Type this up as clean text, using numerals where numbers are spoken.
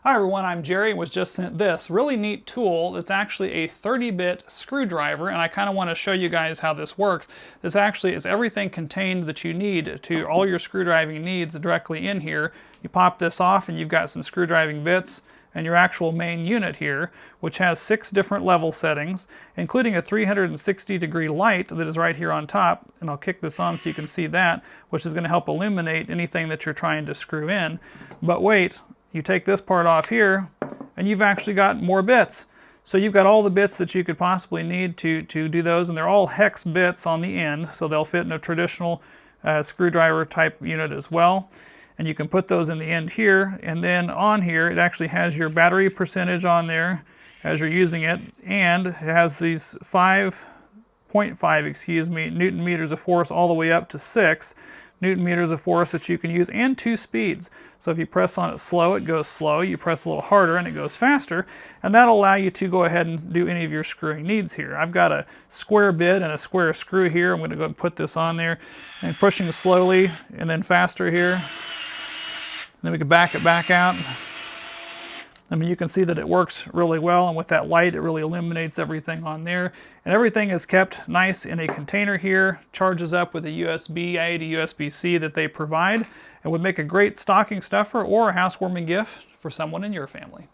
Hi everyone, I'm Jerry and was just sent this really neat tool that's actually a 30-bit screwdriver, and I kind of want to show you guys how this works. This actually is everything contained that you need to all your screwdriving needs directly in here. You pop this off and you've got some screwdriving bits and your actual main unit here, which has 6 different level settings, including a 360-degree light that is right here on top, and I'll kick this on so you can see that, which is going to help illuminate anything that you're trying to screw in. But wait, you take this part off here and you've actually got more bits. So you've got all the bits that you could possibly need to do those, and they're all hex bits on the end, so they'll fit in a traditional screwdriver type unit as well. And you can put those in the end here, and then on here it actually has your battery percentage on there as you're using it, and it has these 5.5 Newton meters of force all the way up to 6 Newton meters of force that you can use, and 2 speeds. So if you press on it slow, it goes slow. You press a little harder and it goes faster, and that'll allow you to go ahead and do any of your screwing needs here. I've got a square bit and a square screw here. I'm going to go and put this on there, and pushing slowly and then faster here. And then we can back it back out. I mean, you can see that it works really well, and with that light it really illuminates everything on there. And everything is kept nice in a container here, charges up with a USB-A to USB-C that they provide, and would make a great stocking stuffer or a housewarming gift for someone in your family.